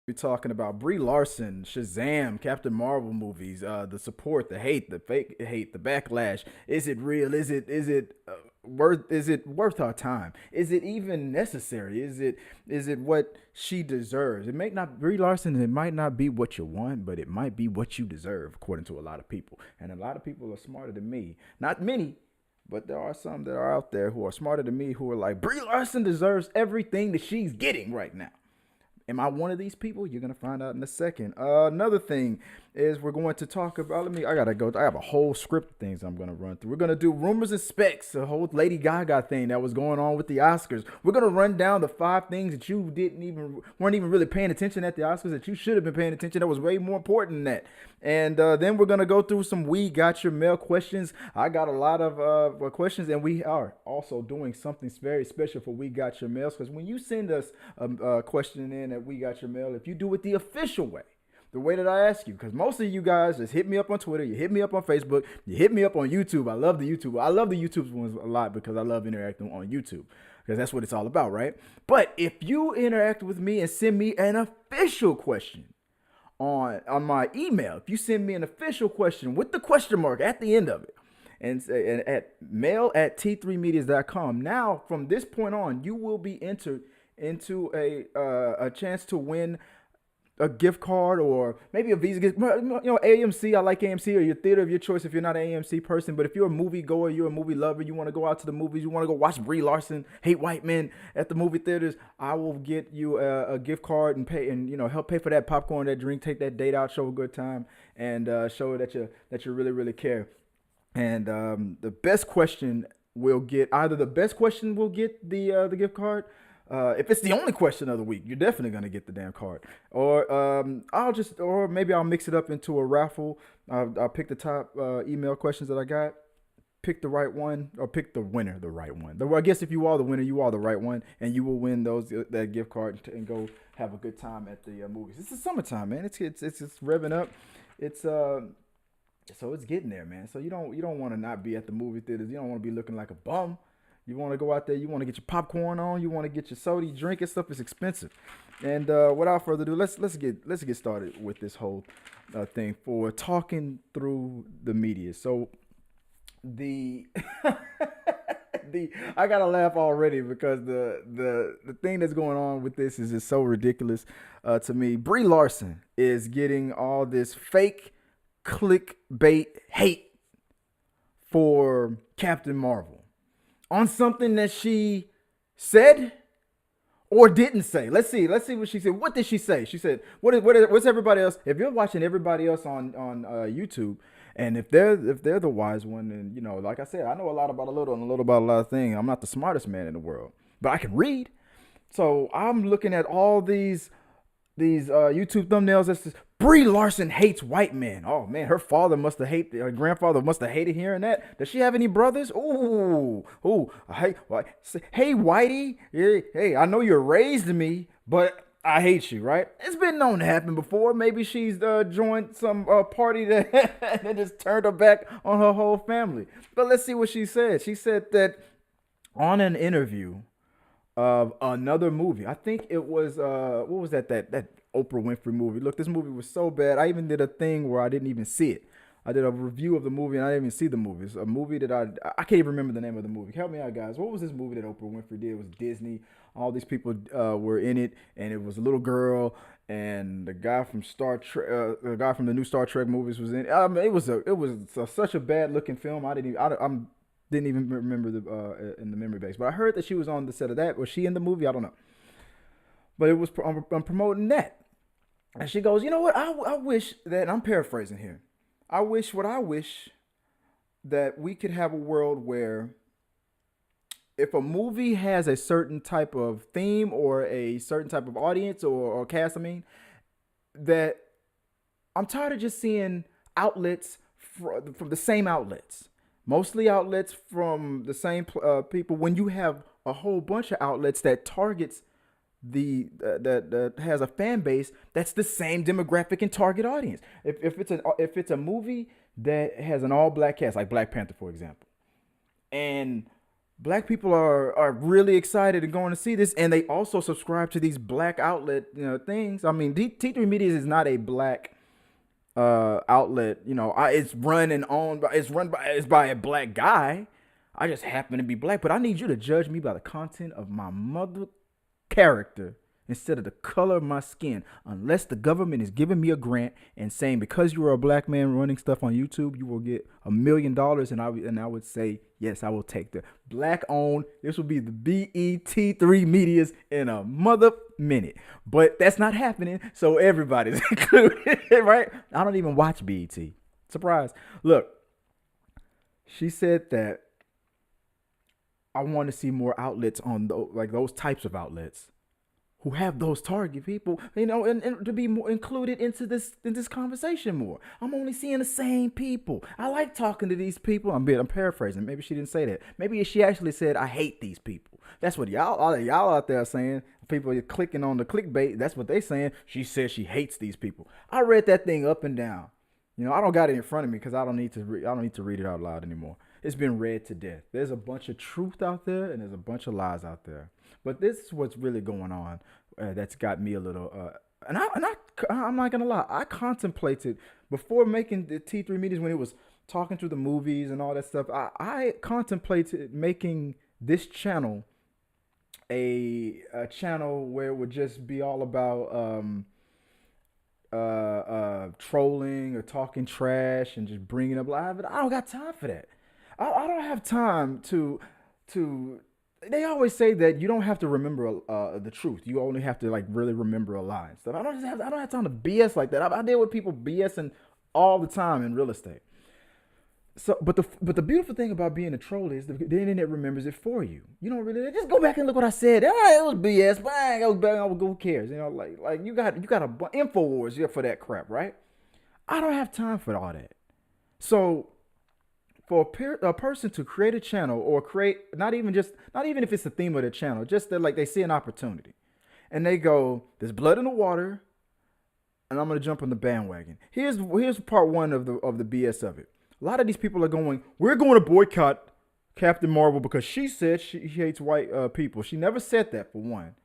We're talking about Brie Larson, Shazam, Captain Marvel movies, the support, the hate, the fake hate, the backlash. Is it real? Is it worth our time? Is it even necessary? Is it what she deserves? It may not Brie Larson. It might not be what you want, but it might be what you deserve, according to a lot of people. And a lot of people are smarter than me. Not many, but there are some that are out there who are smarter than me who are like, Brie Larson deserves everything that she's getting right now. Am I one of these people? You're gonna find out in a second. Another thing is we're going to talk about. I gotta go. I have a whole script of things I'm gonna run through. We're gonna do rumors and specs, a whole Lady Gaga thing that was going on with the Oscars. We're gonna run down the 5 things that you weren't even really paying attention at the Oscars that you should have been paying attention. That was way more important than that. And then we're gonna go through some We Got Your Mail questions. I got a lot of questions, and we are also doing something very special for We Got Your Mails, because when you send us a question in at We Got Your Mail, if you do it the official way, the way that I ask you, because most of you guys just hit me up on Twitter, you hit me up on Facebook, you hit me up on YouTube. I love the YouTube. I love the YouTube ones a lot because I love interacting on YouTube, because that's what it's all about, right? But if you interact with me and send me an official question on my email, if you send me an official question with the question mark at the end of it, and at mail@t3medias.com, now from this point on, you will be entered into a chance to win a gift card, or maybe a Visa gift. AMC. I like AMC, or your theater of your choice if you're not an AMC person. But if you're a movie goer, you're a movie lover, you want to go out to the movies, you want to go watch Brie Larson hate white men at the movie theaters, I will get you a gift card and pay, and help pay for that popcorn, that drink, take that date out, show a good time, and show that you really really care. And the best question will get either the best question will get the gift card. If it's the only question of the week, you're definitely gonna get the damn card. Or maybe I'll mix it up into a raffle. I'll pick the top email questions that I got, pick the right one, or pick the winner, the right one. I guess if you are the winner, you are the right one, and you will win that gift card and go have a good time at the movies. It's the summertime, man. It's revving up. So it's getting there, man. So you don't want to not be at the movie theaters. You don't want to be looking like a bum. You want to go out there. You want to get your popcorn on. You want to get your soda, drink and stuff. Is expensive. And without further ado, let's get started with this whole thing for talking through the media. So the I gotta laugh already because the thing that's going on with this is just so ridiculous to me. Brie Larson is getting all this fake clickbait hate for Captain Marvel on something that she said or didn't say. Let's see what she said. What did she say? She said, what's everybody else? If you're watching everybody else on YouTube, and if they're the wise one, and like I said, I know a lot about a little and a little about a lot of things. I'm not the smartest man in the world, but I can read. So I'm looking at all these YouTube thumbnails that says Brie Larson hates white men. Oh man, her grandfather must have hated hearing that. Does she have any brothers? Ooh, hey Whitey, hey, I know you raised me, but I hate you, right? It's been known to happen before. Maybe she's joined some party that just turned her back on her whole family. But let's see what she said. She said that on an interview of another movie. I think it was what was that Oprah Winfrey movie. Look, this movie was so bad. I even did a thing where I didn't even see it. I did a review of the movie and I didn't even see the movie. It's a movie that I can't even remember the name of the movie. Help me out, guys. What was this movie that Oprah Winfrey did? It was Disney. All these people were in it, and it was a little girl, and the guy from Star Trek, the guy from the new Star Trek movies was in it. It was such a bad looking film. I didn't even remember in the memory base, but I heard that she was on the set of that. Was she in the movie? I don't know. But it was I'm promoting that, and she goes, you know what? I wish that, and I'm paraphrasing here. I wish that we could have a world where if a movie has a certain type of theme or a certain type of audience or cast, that I'm tired of just seeing outlets from the same outlets. Mostly outlets from the same people. When you have a whole bunch of outlets that targets that has a fan base that's the same demographic and target audience. If it's a movie that has an all black cast, like Black Panther, for example, and Black people are really excited and going to see this, and they also subscribe to these black outlet things. I mean, T3Medias is not a black outlet. It's run and owned by it's by a black guy. I just happen to be black, but I need you to judge me by the content of my mother character instead of the color of my skin, unless the government is giving me a grant and saying because you are a black man running stuff on YouTube, you will get $1 million, and I would say yes, I will take the black owned. This will be the BET3Medias in a mother minute, but that's not happening. So everybody's included, right? I don't even watch BET. Surprise! Look, she said that I want to see more outlets on those types of outlets who have those target people, and to be more included in this conversation more. I'm only seeing the same people. I like talking to these people. I'm paraphrasing. Maybe she didn't say that. Maybe she actually said, I hate these people. That's what y'all out there saying. People are clicking on the clickbait. That's what they saying. She says she hates these people. I read that thing up and down. I don't got it in front of me because I don't need to read it out loud anymore. It's been read to death. There's a bunch of truth out there and there's a bunch of lies out there. But this is what's really going on. That's got me a little. I'm not gonna lie. I contemplated before making the T3Medias when it was talking through the movies and all that stuff. I contemplated making this channel a channel where it would just be all about trolling or talking trash and just bringing up live. But I don't got time for that. I don't have time to. They always say that you don't have to remember the truth. You only have to really remember a lie and stuff. I don't have time to BS like that. I deal with people BSing all the time in real estate. So, but the beautiful thing about being a troll is the internet remembers it for you. You don't really just go back and look what I said. It was BS. Bang, it was bang. Who cares? Like you got a InfoWars for that crap, right? I don't have time for all that. So, for a person to create a channel or create not even if it's the theme of the channel, just that they see an opportunity, and they go, "There's blood in the water," and I'm gonna jump on the bandwagon. Here's part one of the BS of it. A lot of these people are going, "We're going to boycott Captain Marvel because she said she hates white people." She never said that, for one.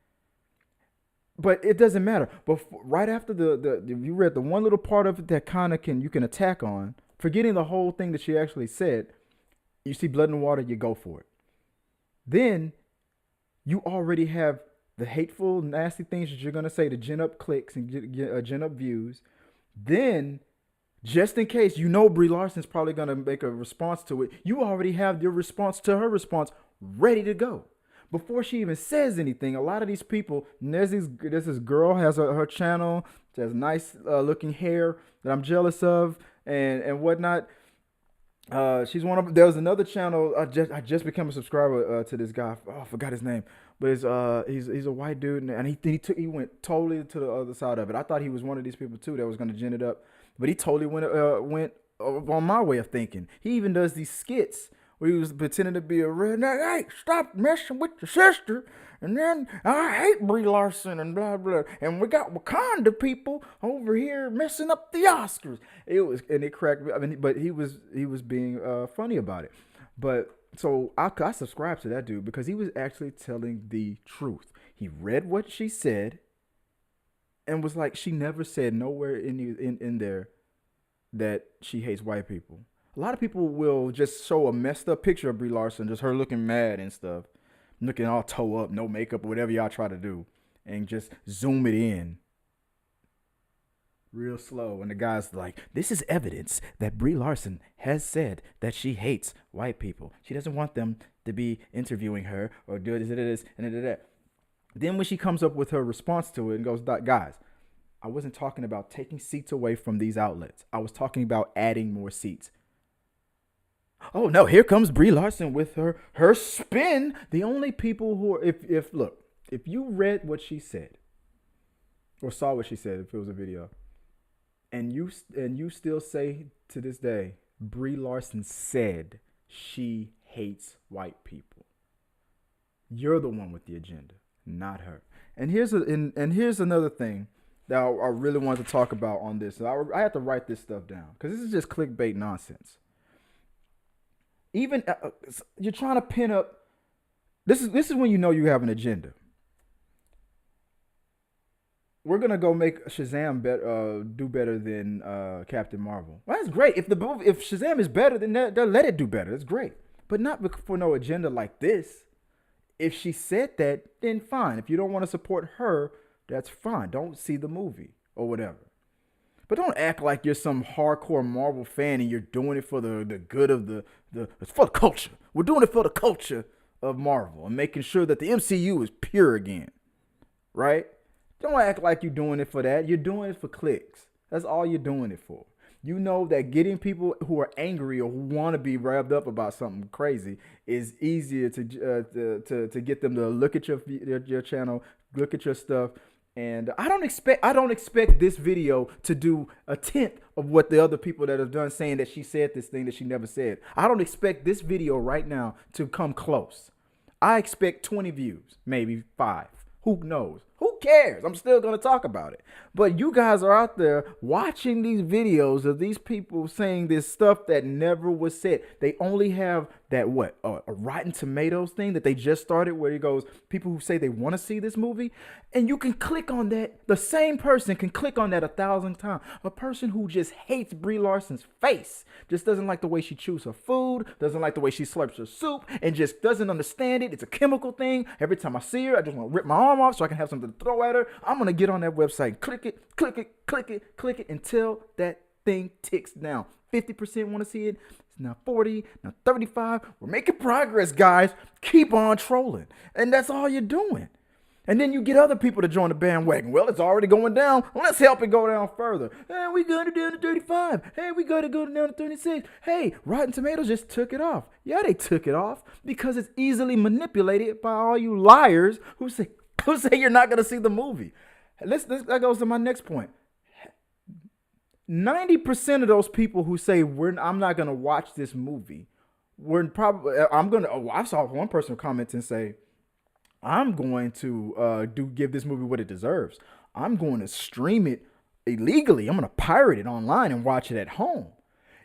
But it doesn't matter. But right after if you read the one little part of it that you can attack on, forgetting the whole thing that she actually said, you see blood in the water, you go for it. Then you already have the hateful, nasty things that you're going to say to gin up clicks and gin up views. Then, just in case, Brie Larson's probably going to make a response to it, you already have your response to her response ready to go. Before she even says anything, a lot of these people, there's this girl has her channel, she has nice looking hair that I'm jealous of, and whatnot. She's one of. There was another channel. I just became a subscriber to this guy. Oh, I forgot his name, but he's a white dude, and he went totally to the other side of it. I thought he was one of these people too that was gonna gin it up, but he totally went on my way of thinking. He even does these skits where he was pretending to be a redneck. Hey, stop messing with your sister. And then I hate Brie Larson and blah blah. And we got Wakanda people over here messing up the Oscars. It cracked me. I mean, but he was being funny about it. But so I subscribed to that dude because he was actually telling the truth. He read what she said and was like, she never said nowhere in there that she hates white people. A lot of people will just show a messed up picture of Brie Larson, just her looking mad and stuff, looking all toe up, no makeup, or whatever y'all try to do, and just zoom it in real slow. And the guy's like, this is evidence that Brie Larson has said that she hates white people. She doesn't want them to be interviewing her or do this and that. Then when she comes up with her response to it and goes, guys, I wasn't talking about taking seats away from these outlets. I was talking about adding more seats. Oh no, here comes Brie Larson with her spin. The only people who are, if you read what she said or saw what she said, if it was a video, and you still say to this day, Brie Larson said she hates white people, you're the one with the agenda, not her. And here's another thing that I really wanted to talk about on this. I had to write this stuff down because this is just clickbait nonsense. Even you're trying to pin up This is when you know you have an agenda. We're gonna go make Shazam do better than Captain Marvel. Well, that's great. If Shazam is better, then they'll let it do better. That's great, but not for no agenda like this. If she said that, then fine. If you don't want to support her, that's fine. Don't see the movie or whatever. But don't act like you're some hardcore Marvel fan and you're doing it for the good of the it's for the culture. We're doing it for the culture of Marvel and making sure that the MCU is pure again, right? Don't act like you're doing it for that. You're doing it for clicks. That's all you're doing it for. You know that getting people who are angry or who want to be revved up about something crazy is easier to get them to look at your channel, look at your stuff. And I don't expect this video to do a tenth of what the other people that have done saying that she said this thing that she never said. I don't expect this video right now to come close. I expect 20 views, maybe 5. Who knows? Who cares? I'm still going to talk about it. But you guys are out there watching these videos of these people saying this stuff that never was said. They only have that, a Rotten Tomatoes thing that they just started where it goes, people who say they want to see this movie. And you can click on that. The same person can click on that 1,000 times. A person who just hates Brie Larson's face, just doesn't like the way she chews her food, doesn't like the way she slurps her soup, and just doesn't understand it. It's a chemical thing. Every time I see her, I just want to rip my arm off so I can have something to throw at her. I'm going to get on that website, click it until that thing ticks down. 50% want to see it. It's now 40, now 35. We're making progress, guys. Keep on trolling. And that's all you're doing. And then you get other people to join the bandwagon. Well, it's already going down. Well, let's help it go down further. Hey, we got it down to 35. Hey, we got to go down to 36. Hey, Rotten Tomatoes just took it off. Yeah, they took it off because it's easily manipulated by all you liars who say you're not going to see the movie. That goes to my next point. 90% of those people who say I'm not going to watch this movie, I saw one person comment and say, I'm going to give this movie what it deserves. I'm going to stream it illegally. I'm going to pirate it online and watch it at home.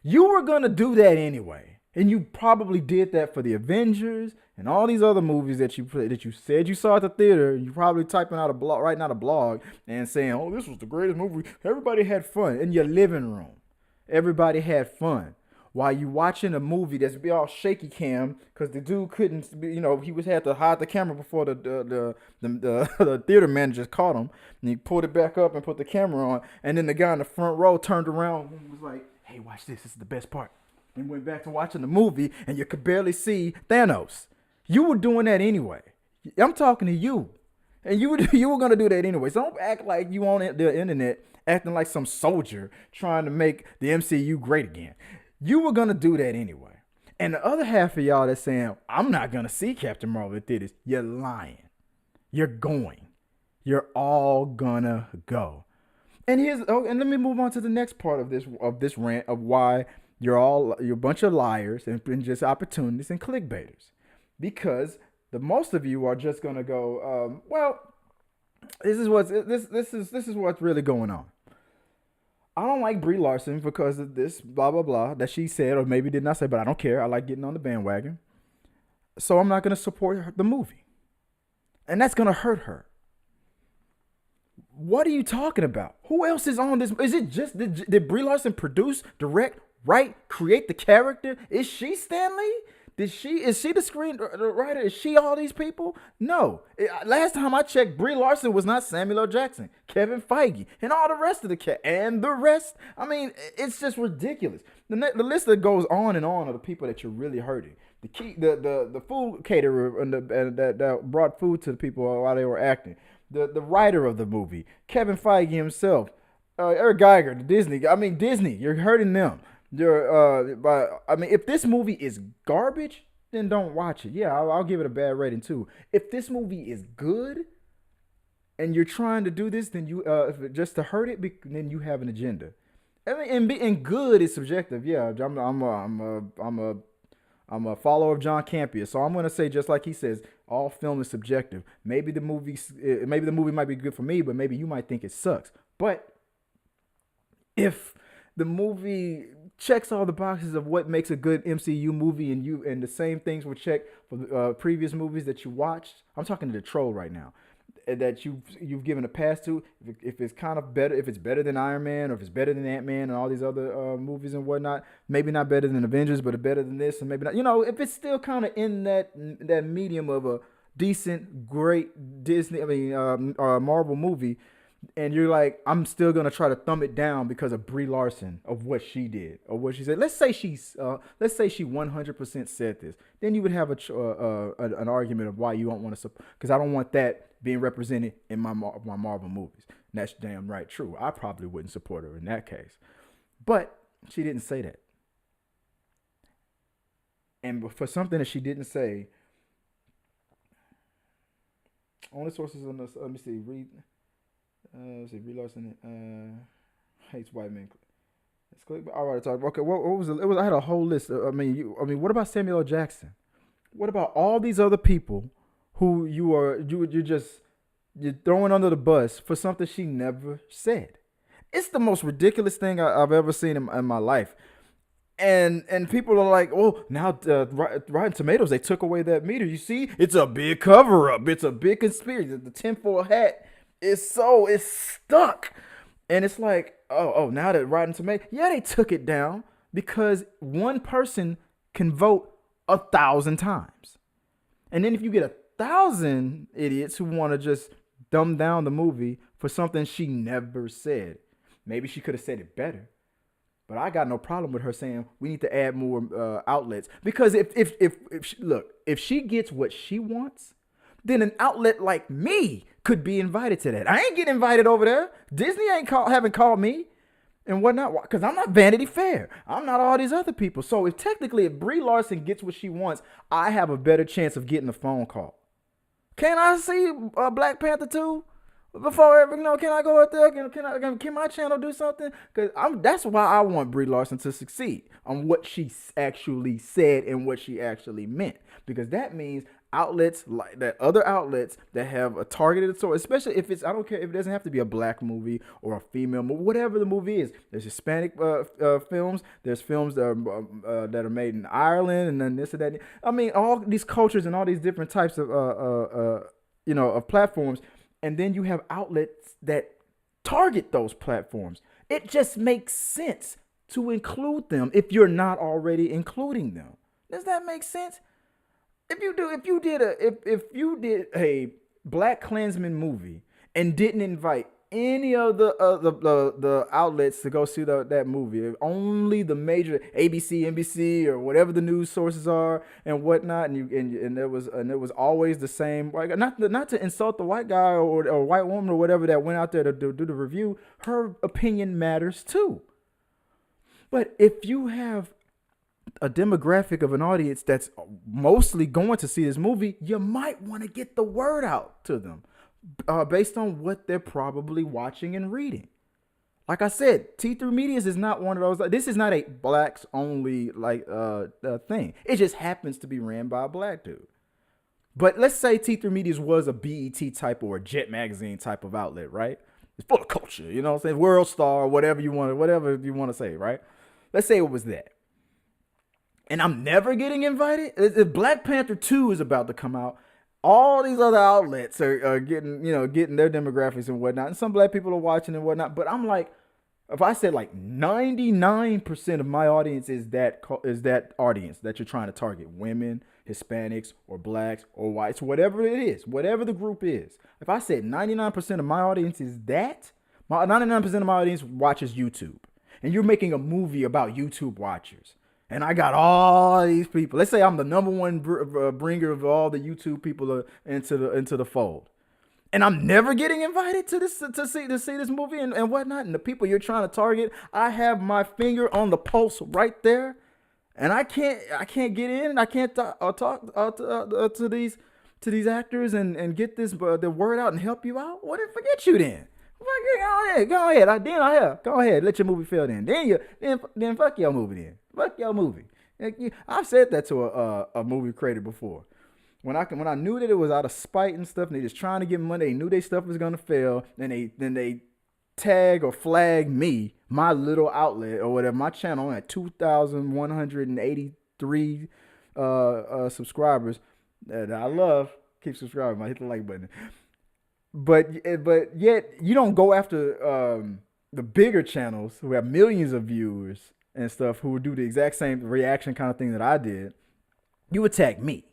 You were going to do that anyway. And you probably did that for the Avengers and all these other movies that you said you saw at the theater. You probably writing out a blog and saying, "Oh, this was the greatest movie. Everybody had fun in your living room. Everybody had fun while you watching a movie that's be all shaky cam because the dude couldn't, he had to hide the camera before the theater manager caught him, and he pulled it back up and put the camera on, and then the guy in the front row turned around and was like, "Hey, watch this. This is the best part." And went back to watching the movie, and you could barely see Thanos. You were doing that anyway. I'm talking to you. And you were going to do that anyway. So don't act like you on the internet acting like some soldier trying to make the MCU great again. You were going to do that anyway. And the other half of y'all that's saying, I'm not going to see Captain Marvel at theaters, you're lying. You're going. You're all going to go. And let me move on to the next part of this rant of why you're a bunch of liars and just opportunists and clickbaiters. Because the most of you are just gonna go, this is what's really going on. I don't like Brie Larson because of this blah blah blah that she said or maybe did not say, but I don't care. I like getting on the bandwagon, so I'm not gonna support the movie, and that's gonna hurt her. What are you talking about? Who else is on this? Is it just did Brie Larson produce, direct, write, create the character? Is she Stan Lee? Is she the screenwriter? Is she all these people? No. Last time I checked, Brie Larson was not Samuel L. Jackson, Kevin Feige, and all the rest of the rest. I mean, it's just ridiculous. The list that goes on and on of the people that you're really hurting. The food caterer that brought food to the people while they were acting. The writer of the movie, Kevin Feige himself, Eric Geiger, Disney. You're hurting them. If this movie is garbage, then don't watch it. Yeah, I'll give it a bad rating too. If this movie is good, and you're trying to do this, then you just to hurt it, then you have an agenda. And good is subjective. Yeah, I'm a follower of John Campea, so I'm gonna say just like he says, all film is subjective. Maybe the movie might be good for me, but maybe you might think it sucks. But if the movie checks all the boxes of what makes a good MCU movie, and the same things were checked for previous movies that you watched. I'm talking to the troll right now, that you've given a pass to. If it's kind of better, if it's better than Iron Man, or if it's better than Ant-Man and all these other movies and whatnot, maybe not better than Avengers, but better than this, and maybe not. If it's still kind of in that medium of a decent, great Disney, Marvel movie, and you're like, I'm still gonna try to thumb it down because of Brie Larson, of what she did, or what she said. Let's say she 100% said this. Then you would have an argument of why you don't want to support, because I don't want that being represented in my Marvel movies. And that's damn right true. I probably wouldn't support her in that case, but she didn't say that. And for something that she didn't say, only sources on this. Let me see. Brie Larson hates white men. Let's click. All right, talk. Okay, what was it? I had a whole list. What about Samuel L. Jackson? What about all these other people who you're throwing under the bus for something she never said? It's the most ridiculous thing I've ever seen in my life. And people are like, oh, now Rotten Tomatoes, they took away that meter. You see, it's a big cover up. It's a big conspiracy. The tinfoil hat is it's stuck. And it's like, oh, now that Rotten Tomatoes, yeah, they took it down because one person can vote 1,000 times. And then if you get 1,000 idiots who want to just dumb down the movie for something she never said, maybe she could have said it better. But I got no problem with her saying we need to add more outlets, because if she gets what she wants, then an outlet like me could be invited to that. I ain't getting invited over there. Disney haven't called me and whatnot, because I'm not Vanity Fair. I'm not all these other people. So if Brie Larson gets what she wants, I have a better chance of getting a phone call. Can I see Black Panther 2? Before can I go out there? Can my channel do something? Because that's why I want Brie Larson to succeed on what she actually said and what she actually meant. Because that means outlets like that, other outlets that have a targeted audience, especially if I don't care if it doesn't have to be a black movie or a female movie, whatever the movie is. There's Hispanic films. There's films that are made in Ireland, and then this and that. I mean, all these cultures and all these different types of of platforms. And then you have outlets that target those platforms. It just makes sense to include them if you're not already including them. Does that make sense? If you did a Black Klansman movie and didn't invite any of the outlets to go see that movie, only the major ABC, NBC, or whatever the news sources are and whatnot, and it was always the same. Not to insult the white guy or white woman or whatever that went out there to do the review. Her opinion matters too. But if you have a demographic of an audience that's mostly going to see this movie, you might want to get the word out to them. Based on what they're probably watching and reading. Like I said, T3Medias is not one of those. This is not a blacks only thing. It just happens to be ran by a black dude. But let's say T3Medias was a BET type or a Jet Magazine type of outlet, right? It's full of culture, you know what I'm saying? World Star, whatever you want to say, right? Let's say it was that. And I'm never getting invited. If Black Panther 2 is about to come out, all these other outlets are getting their demographics and whatnot. And some black people are watching and whatnot. But I'm like, if I said like 99% of my audience is that audience that you're trying to target, women, Hispanics, or blacks, or whites, whatever it is, whatever the group is. If I said 99% of my audience is that, 99% of my audience watches YouTube. And you're making a movie about YouTube watchers. And I got all these people. Let's say I'm the number one bringer of all the YouTube people into the fold, and I'm never getting invited to see this movie and whatnot. And the people you're trying to target, I have my finger on the pulse right there, and I can't get in. I can't talk to these actors and get the word out and help you out. What if forget you then? Go ahead. Go ahead. Let your movie fail then. Then fuck your movie then. Fuck your movie. I've said that to a movie creator before. When I knew that it was out of spite and stuff, and they just trying to get money, they knew their stuff was gonna fail, and they tag or flag me, my little outlet or whatever, my channel at 2,183 subscribers that I love. Keep subscribing. I hit the like button. But yet you don't go after the bigger channels who have millions of viewers and stuff who would do the exact same reaction kind of thing that I did. You attack me.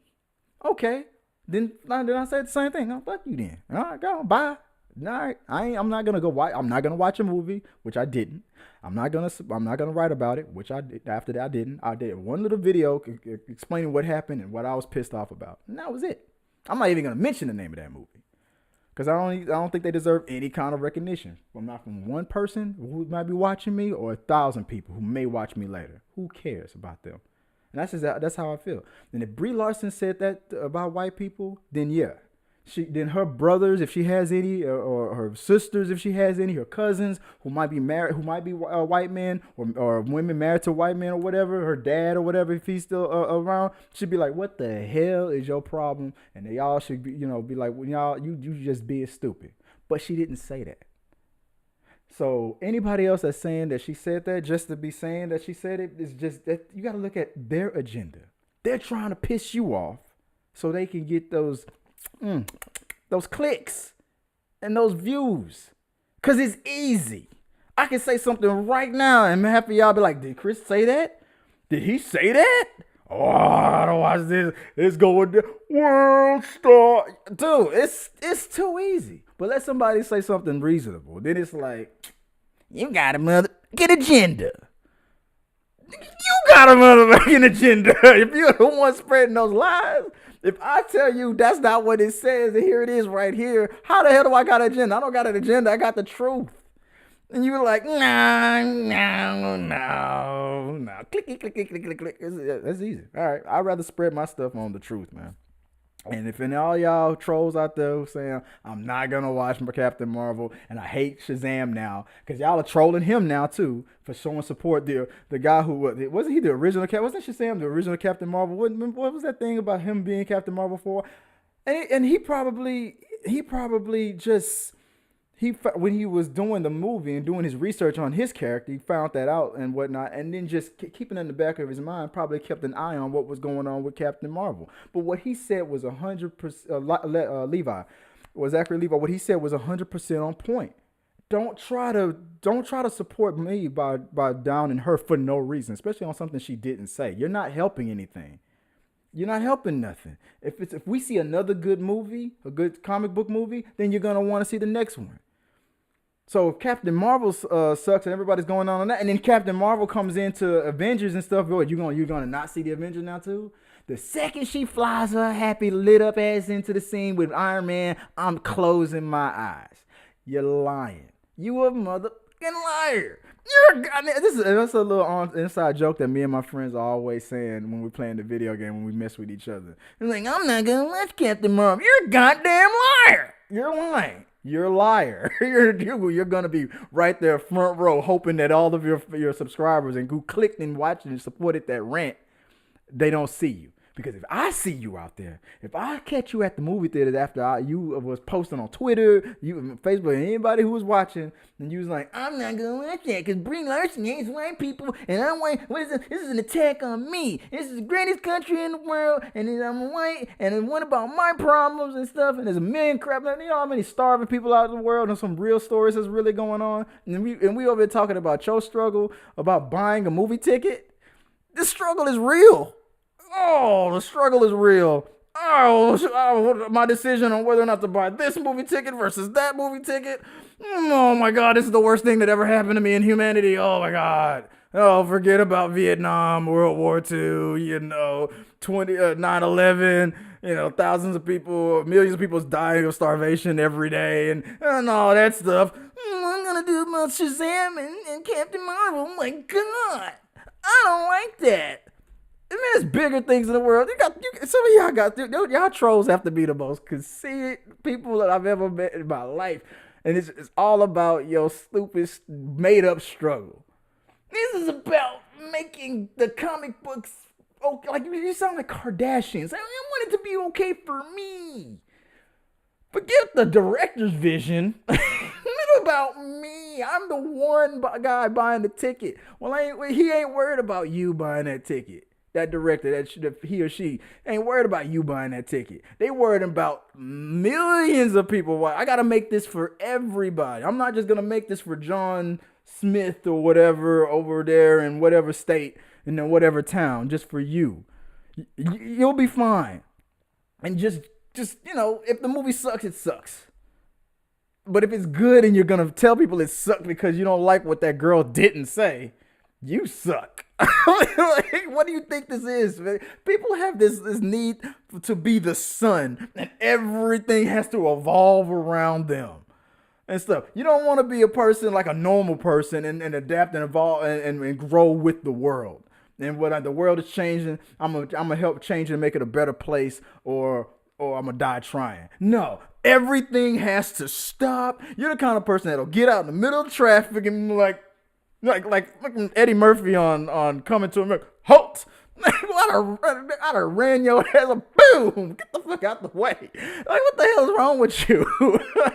Okay. Then I said the same thing. Oh, fuck you then. All right, go on, bye. All right, I'm not gonna go watch. I'm not gonna watch a movie, which I didn't. I'm not gonna write about it, which I did. After that, I didn't. I did one little video explaining what happened and what I was pissed off about, and that was it. I'm not even gonna mention the name of that movie because I don't think they deserve any kind of recognition. Not from one person who might be watching me or 1,000 people who may watch me later. Who cares about them? And that's how I feel. And if Brie Larson said that about white people, then yeah. Then her brothers, if she has any, or her sisters, if she has any, her cousins who might be married, who might be white men, or women married to white men or whatever, her dad or whatever, if he's still around, she'd be like, "What the hell is your problem?" And they all should be, be like, "Well, y'all, you just being stupid." But she didn't say that. So anybody else that's saying that she said that just to be saying that she said it is just that you got to look at their agenda. They're trying to piss you off so they can get those clicks and those views. Cause it's easy. I can say something right now and half of y'all be like, "Did Chris say that? Did he say that? Oh, I don't watch this. It's going to World Star." Dude, it's too easy. But let somebody say something reasonable. Then it's like, "You got a motherfucking agenda." You got a motherfucking agenda. If you're the one spreading those lies, if I tell you that's not what it says, and here it is right here, how the hell do I got an agenda? I don't got an agenda. I got the truth. And you were like, no. Click, click, click, click, click, click. That's easy. All right. I'd rather spread my stuff on the truth, man. And if any all y'all trolls out there saying I'm not gonna watch Captain Marvel and I hate Shazam now because y'all are trolling him now too for showing support, the guy who wasn't he the original wasn't Shazam the original Captain Marvel? What was that thing about him being Captain Marvel for? And he probably just when he was doing the movie and doing his research on his character, he found that out and whatnot, and then just keeping it in the back of his mind, probably kept an eye on what was going on with Captain Marvel. But what he said was 100%. Zachary Levi. What he said was 100% on point. Don't try to support me by downing her for no reason, especially on something she didn't say. You're not helping anything. You're not helping nothing. If we see another good movie, a good comic book movie, then you're gonna want to see the next one. So if Captain Marvel sucks and everybody's going on that, and then Captain Marvel comes into Avengers and stuff, you're gonna not see the Avengers now too? The second she flies her happy lit up ass into the scene with Iron Man, I'm closing my eyes. You're lying. You a motherfucking liar. That's a little inside joke that me and my friends are always saying when we're playing the video game when we mess with each other. It's like, "I'm not gonna watch Captain Marvel." You're a goddamn liar. You're lying. You're a liar. You're gonna be right there front row, hoping that all of your subscribers and who clicked and watched and supported that rant, they don't see you. Because if I see you out there, if I catch you at the movie theater after you was posting on Twitter, Facebook, and anybody who was watching, and you was like, "I'm not gonna watch that because Brie Larson hates white people, and I want this is an attack on me. This is the greatest country in the world, and I'm white, and what about my problems and stuff? And there's a million crap. You know how many starving people out in the world, and some real stories that's really going on. And we over here talking about your struggle about buying a movie ticket. This struggle is real. Oh, the struggle is real. Oh, my decision on whether or not to buy this movie ticket versus that movie ticket. Oh my God, this is the worst thing that ever happened to me in humanity. Oh my God. Oh, forget about Vietnam, World War II, 9/11, thousands of people, millions of people dying of starvation every day and all that stuff. I'm going to do about Shazam and Captain Marvel. Oh my God. I don't like that. And there's bigger things in the world. Some of y'all trolls have to be the most conceited people that I've ever met in my life. And it's all about your stupid, made up struggle. This is about making the comic books okay. Like, you sound like Kardashians. I want it to be okay for me. Forget the director's vision. What about me. I'm the one guy buying the ticket. Well, he ain't worried about you buying that ticket. That director, he or she ain't worried about you buying that ticket. They worried about millions of people. I got to make this for everybody. I'm not just going to make this for John Smith or whatever over there in whatever state, in whatever town, just for you. You'll be fine. And just if the movie sucks, it sucks. But if it's good and you're going to tell people it sucked because you don't like what that girl didn't say, you suck. What do you think this is, man? People have this need to be the sun, and everything has to evolve around them and stuff. You don't want to be a person like a normal person and adapt and evolve and grow with the world. And when the world is changing, I'm gonna help change it and make it a better place, or I'm gonna die trying. No, everything has to stop. You're the kind of person that'll get out in the middle of traffic and like Eddie Murphy on Coming to America. Halt! I'd have ran your ass. Boom! Get the fuck out the way. Like, what the hell is wrong with you?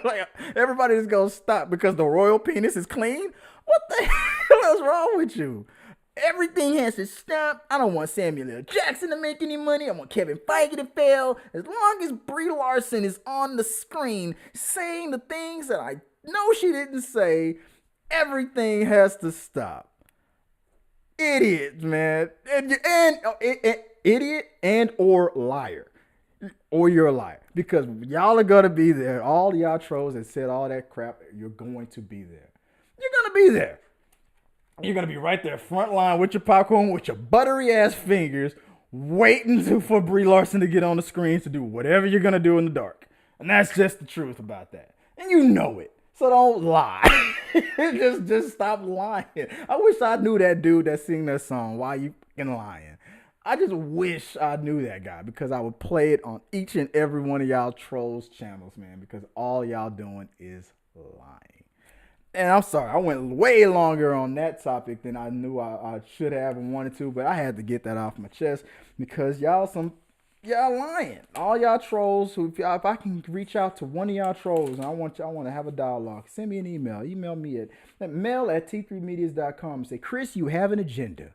Like, everybody just gonna stop because the royal penis is clean? What the hell is wrong with you? Everything has to stop. I don't want Samuel L. Jackson to make any money. I want Kevin Feige to fail. As long as Brie Larson is on the screen saying the things that I know she didn't say, everything has to stop. Idiots, man. And idiot and or liar. Or you're a liar. Because y'all are going to be there. All y'all trolls that said all that crap, you're going to be there. You're going to be there. You're going to be right there, front line with your popcorn, with your buttery ass fingers, waiting for Brie Larson to get on the screen to do whatever you're going to do in the dark. And that's just the truth about that. And you know it. So don't lie. just stop lying. I wish I knew that dude that sing that song, Why You Fucking Lying. I just wish I knew that guy, because I would play it on each and every one of y'all trolls channels, man, because all y'all doing is lying. And I'm sorry, I went way longer on that topic than I knew I should have and wanted to, but I had to get that off my chest because y'all lying. All y'all trolls who, if I can reach out to one of y'all trolls and I want to have a dialogue, send me an email. Email me at mail@T3Medias.com and say, Chris, you have an agenda.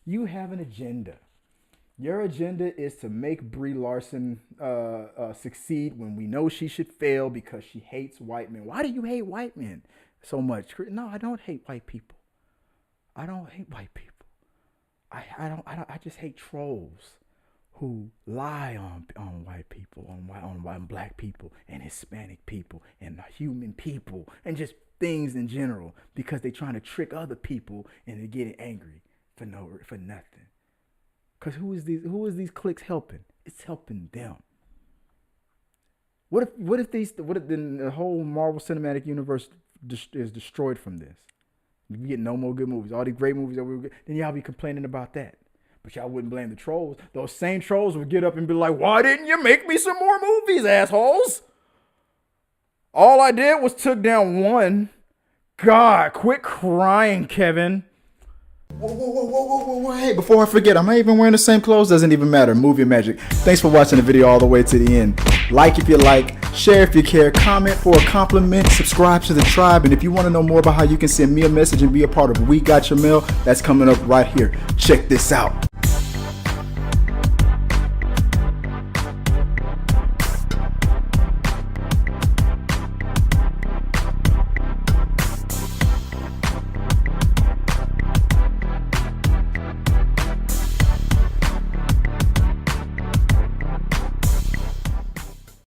You have an agenda. Your agenda is to make Brie Larson succeed when we know she should fail because she hates white men. Why do you hate white men so much? No, I don't hate white people. I don't hate white people. I just hate trolls who lie on white people, on black people and Hispanic people and human people and just things in general, because they're trying to trick other people into getting angry for nothing. Because who is these cliques helping? It's helping them. What if then the whole Marvel Cinematic Universe is destroyed from this? We get no more good movies. All these great movies that we get, then y'all be complaining about that. But y'all wouldn't blame the trolls. Those same trolls would get up and be like, why didn't you make me some more movies, assholes? All I did was took down one. God, quit crying, Kevin. Whoa. Hey, before I forget, I'm not even wearing the same clothes. Doesn't even matter. Movie magic. Thanks for watching the video all the way to the end. Like if you like, share if you care, comment for a compliment, subscribe to the tribe, and if you want to know more about how you can send me a message and be a part of We Got Your Mail, that's coming up right here. Check this out.